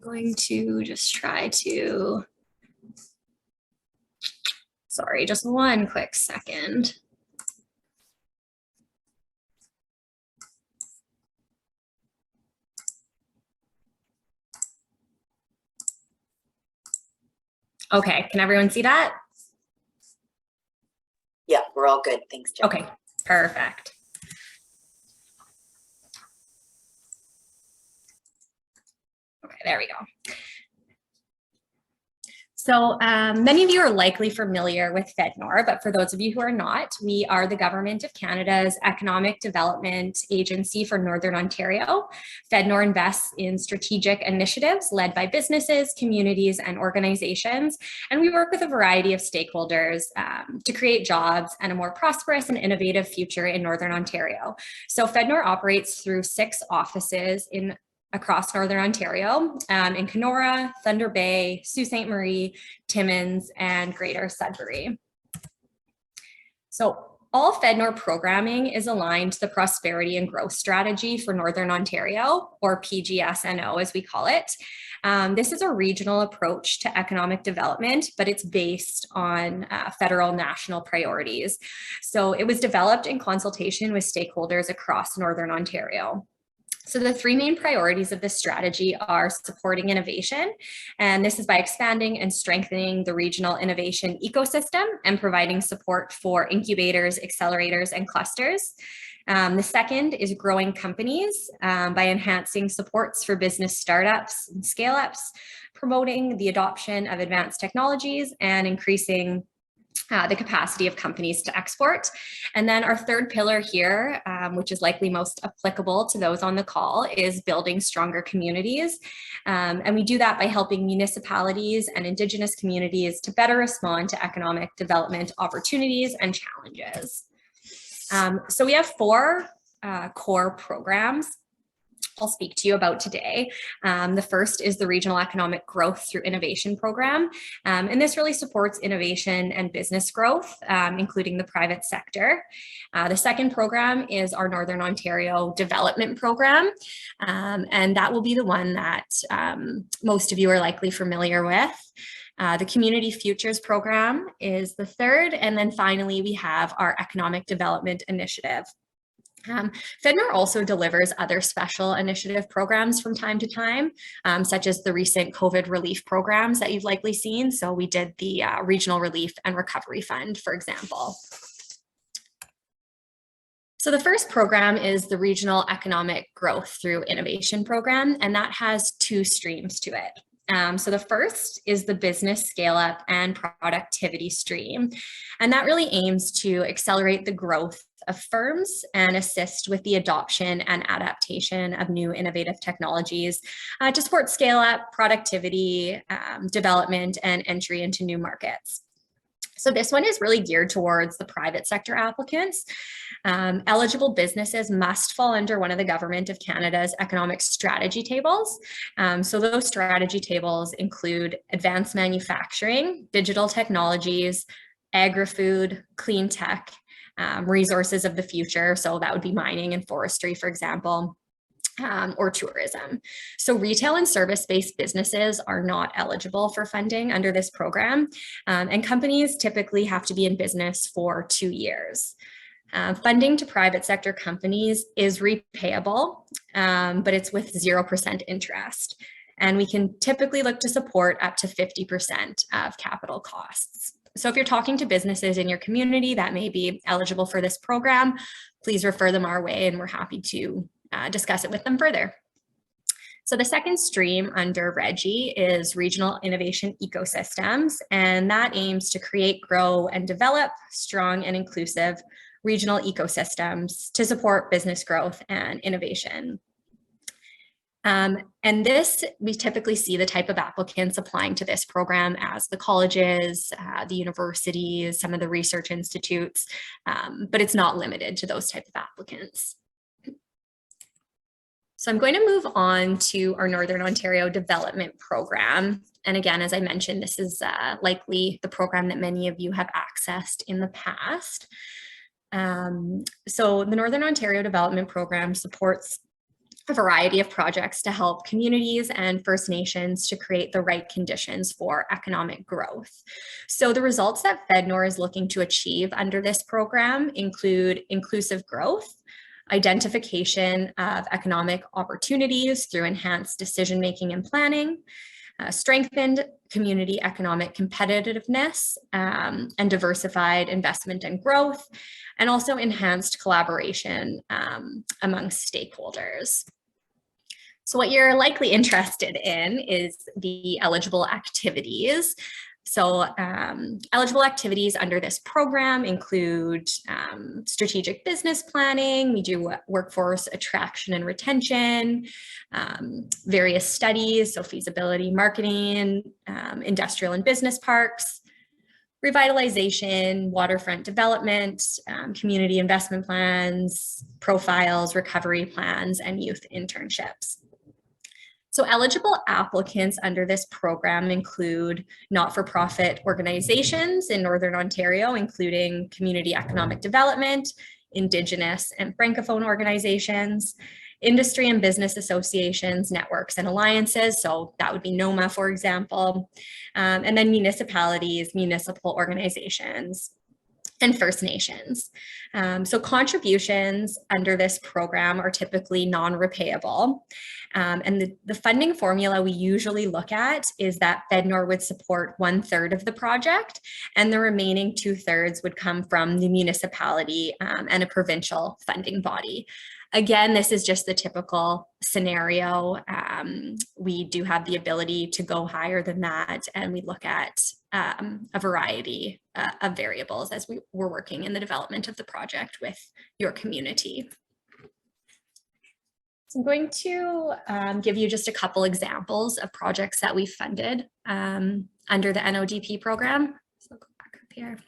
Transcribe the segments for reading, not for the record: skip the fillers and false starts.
going to just try to, sorry, just one quick second. Okay, can everyone see that? Yeah, we're all good. Thanks, Jen. Okay, perfect. Okay, there we go. So many of you are likely familiar with FedNor, but for those of you who are not, we are the Government of Canada's Economic Development Agency for Northern Ontario. FedNor invests in strategic initiatives led by businesses, communities, and organizations, and we work with a variety of stakeholders to create jobs and a more prosperous and innovative future in Northern Ontario. So FedNor operates through 6 offices across Northern Ontario, in Kenora, Thunder Bay, Sault Ste. Marie, Timmins, and Greater Sudbury. So all FedNor programming is aligned to the Prosperity and Growth Strategy for Northern Ontario, or PGSNO as we call it. This is a regional approach to economic development, but it's based on federal national priorities. So it was developed in consultation with stakeholders across Northern Ontario. So the 3 main priorities of this strategy are supporting innovation, and this is by expanding and strengthening the regional innovation ecosystem and providing support for incubators, accelerators, and clusters. The second is growing companies by enhancing supports for business startups and scale-ups, promoting the adoption of advanced technologies, and increasing the capacity of companies to export. And then our third pillar here, which is likely most applicable to those on the call, is building stronger communities. And we do that by helping municipalities and Indigenous communities to better respond to economic development opportunities and challenges. So we have 4 core programs I'll speak to you about today. The first is the Regional Economic Growth through Innovation program. And this really supports innovation and business growth, including the private sector. The second program is our Northern Ontario Development Program. And that will be the one that most of you are likely familiar with. The Community Futures Program is the third. And then finally, we have our Economic Development Initiative. FedNor also delivers other special initiative programs from time to time, such as the recent COVID relief programs that you've likely seen. So we did the Regional Relief and Recovery Fund, for example. So the first program is the Regional Economic Growth through Innovation program, and that has 2 streams to it. So the first is the business scale up and productivity stream. And that really aims to accelerate the growth of firms and assist with the adoption and adaptation of new innovative technologies to support scale up, productivity, development, and entry into new markets. So this one is really geared towards the private sector applicants. Eligible businesses must fall under one of the Government of Canada's economic strategy tables. So those strategy tables include advanced manufacturing, digital technologies, agri-food, clean tech, resources of the future. So that would be mining and forestry, for example. Or tourism. So retail and service-based businesses are not eligible for funding under this program, and companies typically have to be in business for 2 years. Funding to private sector companies is repayable, but it's with 0% interest. And we can typically look to support up to 50% of capital costs. So if you're talking to businesses in your community that may be eligible for this program, please refer them our way, and we're happy to discuss it with them further. So the second stream under REGI is Regional Innovation Ecosystems, and that aims to create, grow, and develop strong and inclusive regional ecosystems to support business growth and innovation. And this, we typically see the type of applicants applying to this program as the colleges, the universities, some of the research institutes, but it's not limited to those type of applicants. So I'm going to move on to our Northern Ontario Development Program. And again, as I mentioned, this is likely the program that many of you have accessed in the past. So the Northern Ontario Development Program supports a variety of projects to help communities and First Nations to create the right conditions for economic growth. So the results that FedNor is looking to achieve under this program include inclusive growth, identification of economic opportunities through enhanced decision-making and planning, strengthened community economic competitiveness, and diversified investment and growth, and also enhanced collaboration amongst stakeholders. So what you're likely interested in is the eligible activities. So eligible activities under this program include strategic business planning. We do workforce attraction and retention, various studies, so feasibility, marketing, industrial and business parks, revitalization, waterfront development, community investment plans, profiles, recovery plans, and youth internships. So eligible applicants under this program include not-for-profit organizations in Northern Ontario, including community economic development, Indigenous and Francophone organizations, industry and business associations, networks and alliances. So that would be NOMA, for example, and then municipalities, municipal organizations, and First Nations. So contributions under this program are typically non-repayable. And the funding formula we usually look at is that FedNor would support 1/3 of the project, and the remaining 2/3 would come from the municipality and a provincial funding body. Again, this is just the typical scenario. We do have the ability to go higher than that, and we look at a variety of variables as we're working in the development of the project with your community. So I'm going to give you just a couple examples of projects that we funded under the NODP program. So go back up here.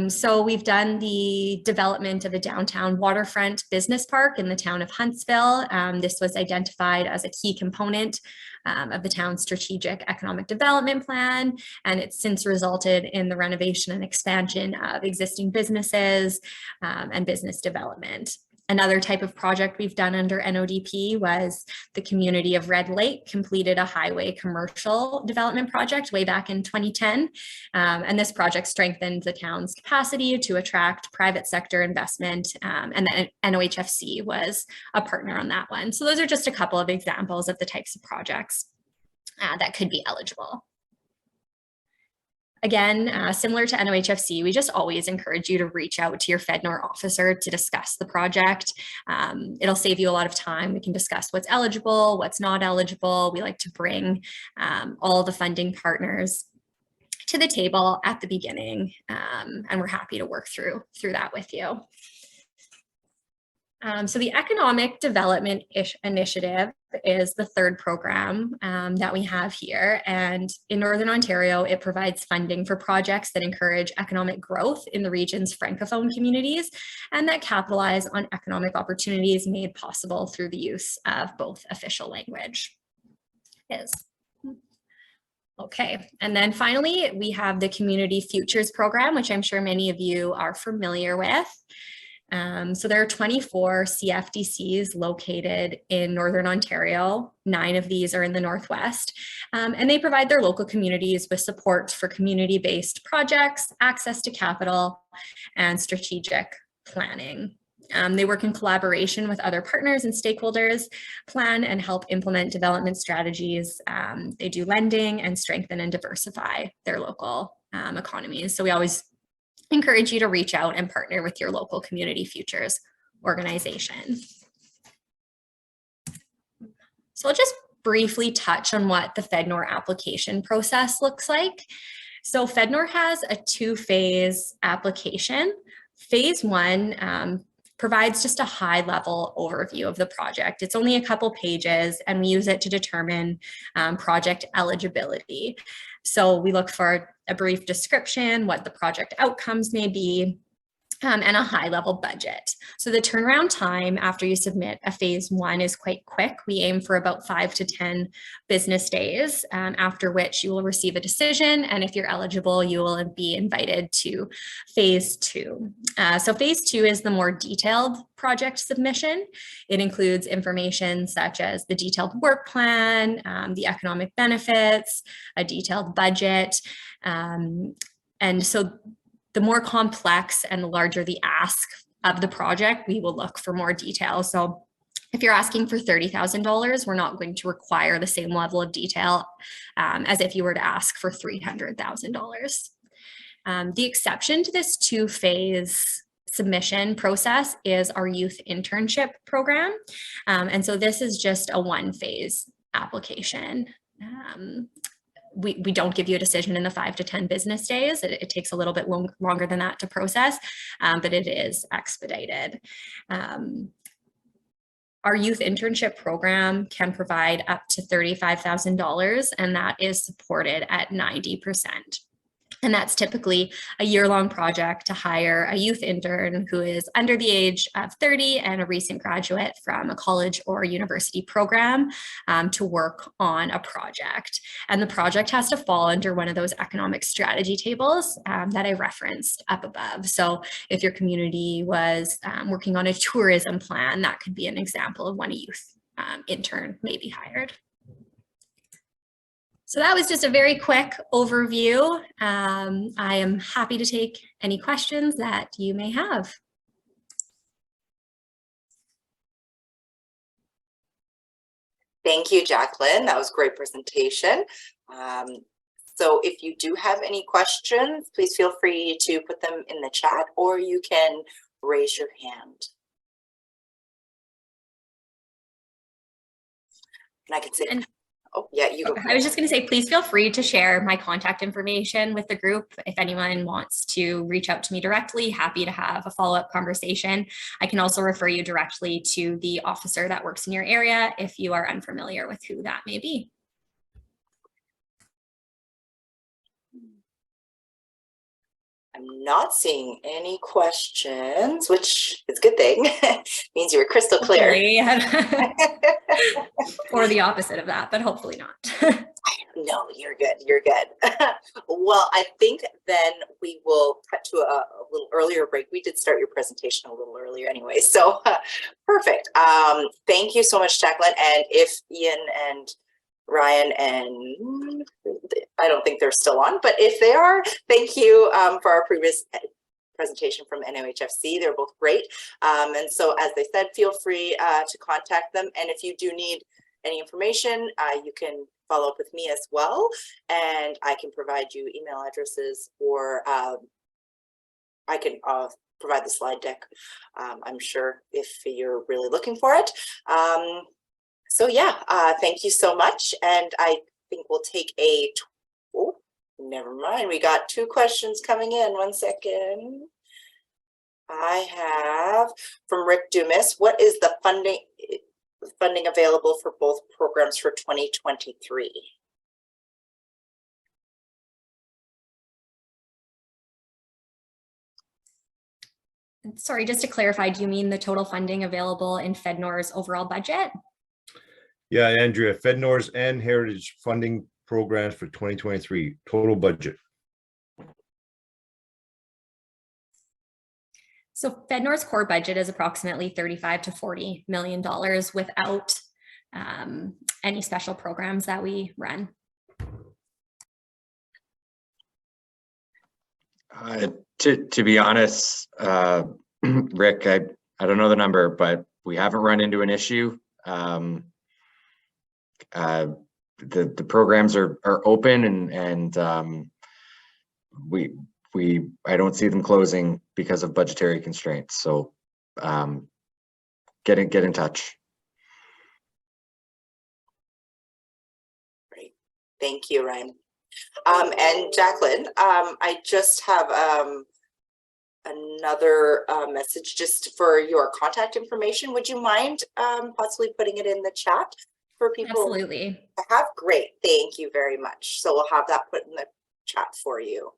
So we've done the development of a downtown waterfront business park in the town of Huntsville. This was identified as a key component of the town's strategic economic development plan, and it's since resulted in the renovation and expansion of existing businesses and business development. Another type of project we've done under NODP was the community of Red Lake completed a highway commercial development project way back in 2010. And this project strengthened the town's capacity to attract private sector investment, and the NOHFC was a partner on that one. So those are just a couple of examples of the types of projects that could be eligible. Again, similar to NOHFC, we just always encourage you to reach out to your FedNor officer to discuss the project. It'll save you a lot of time. We can discuss what's eligible, what's not eligible. We like to bring all the funding partners to the table at the beginning, and we're happy to work through that with you. So the Economic Development Initiative is the third program that we have here. And in Northern Ontario, it provides funding for projects that encourage economic growth in the region's Francophone communities and that capitalize on economic opportunities made possible through the use of both official language. Okay, and then finally, we have the Community Futures Program, which I'm sure many of you are familiar with. So there are 24 CFDCs located in Northern Ontario. 9 of these are in the Northwest, and they provide their local communities with support for community-based projects, access to capital, and strategic planning. They work in collaboration with other partners and stakeholders, plan and help implement development strategies. They do lending and strengthen and diversify their local economies. So we always encourage you to reach out and partner with your local Community Futures organization. So I'll just briefly touch on what the FedNor application process looks like. So FedNor has a 2-phase application. Phase 1 provides just a high-level overview of the project. It's only a couple pages, and we use it to determine project eligibility. So we look for a brief description, what the project outcomes may be, and a high level budget. So the turnaround time after you submit a phase 1 is quite quick. We aim for about 5 to 10 business days, after which you will receive a decision. And if you're eligible, you will be invited to phase 2. So phase 2 is the more detailed project submission. It includes information such as the detailed work plan, the economic benefits, a detailed budget. And so the more complex and the larger the ask of the project, we will look for more detail. So if you're asking for $30,000, we're not going to require the same level of detail as if you were to ask for $300,000. The exception to this 2-phase submission process is our youth internship program. And so this is just a 1-phase application. We don't give you a decision in the 5 to 10 business days. It takes a little bit longer than that to process, but it is expedited. Our youth internship program can provide up to $35,000, and that is supported at 90%. And that's typically a year-long project to hire a youth intern who is under the age of 30 and a recent graduate from a college or university program to work on a project. And the project has to fall under one of those economic strategy tables that I referenced up above. So if your community was working on a tourism plan, that could be an example of when a youth intern may be hired. So that was just a very quick overview. I am happy to take any questions that you may have. Thank you, Jacqueline. That was a great presentation. So if you do have any questions, please feel free to put them in the chat, or you can raise your hand. And I can say, oh, yeah, you go. I was just going to say, please feel free to share my contact information with the group. If anyone wants to reach out to me directly, happy to have a follow-up conversation. I can also refer you directly to the officer that works in your area if you are unfamiliar with who that may be. I'm not seeing any questions, which is a good thing. Means you were crystal clear. Or the opposite of that, but hopefully not. No, you're good. You're good. Well, I think then we will cut to a little earlier break. We did start your presentation a little earlier anyway, so perfect. Thank you so much, Jacqueline. And if Ian and Ryan and I don't think they're still on, but if they are, thank you for our previous presentation from NOHFC. They're both great. And so as they said, feel free to contact them. And if you do need any information, you can follow up with me as well. And I can provide you email addresses, or I can provide the slide deck, I'm sure, if you're really looking for it. So yeah, thank you so much. And I think we'll take a, oh, never mind. We got 2 questions coming in. 1 second. I have from Rick Dumas, what is the funding available for both programs for 2023? Sorry, just to clarify, do you mean the total funding available in FedNor's overall budget? Yeah, Andrea, FedNor's and Heritage funding programs for 2023, total budget. So FedNor's core budget is approximately $35 to $40 million without any special programs that we run. To be honest, Rick, I don't know the number, but we haven't run into an issue. The programs are open, and I don't see them closing because of budgetary constraints. So get in touch. Great, thank you, Ryan. And Jacqueline, I just have another message just for your contact information. Would you mind possibly putting it in the chat for people? Absolutely. To have? Great, thank you very much. So we'll have that put in the chat for you.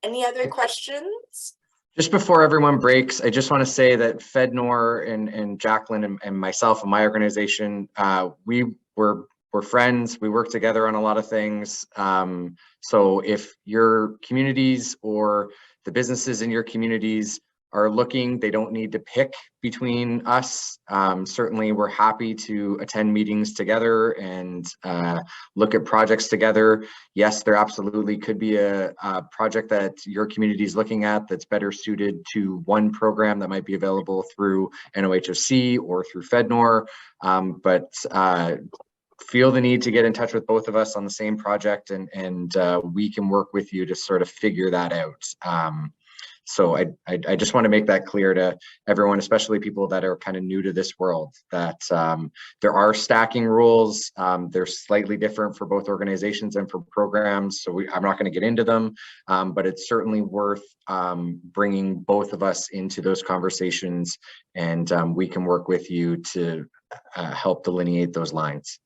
Any other questions? Just before everyone breaks, I just want to say that FedNor and Jacqueline and myself and my organization, we're friends. We work together on a lot of things. So if your communities or the businesses in your communities are looking, they don't need to pick between us. Certainly, we're happy to attend meetings together and look at projects together. Yes, there absolutely could be a project that your community is looking at that's better suited to one program that might be available through NOHOC or through FedNor. But feel the need to get in touch with both of us on the same project, and we can work with you to sort of figure that out. So I just want to make that clear to everyone, especially people that are kind of new to this world, that there are stacking rules. They're slightly different for both organizations and for programs. So I'm not going to get into them, but it's certainly worth bringing both of us into those conversations, and we can work with you to help delineate those lines.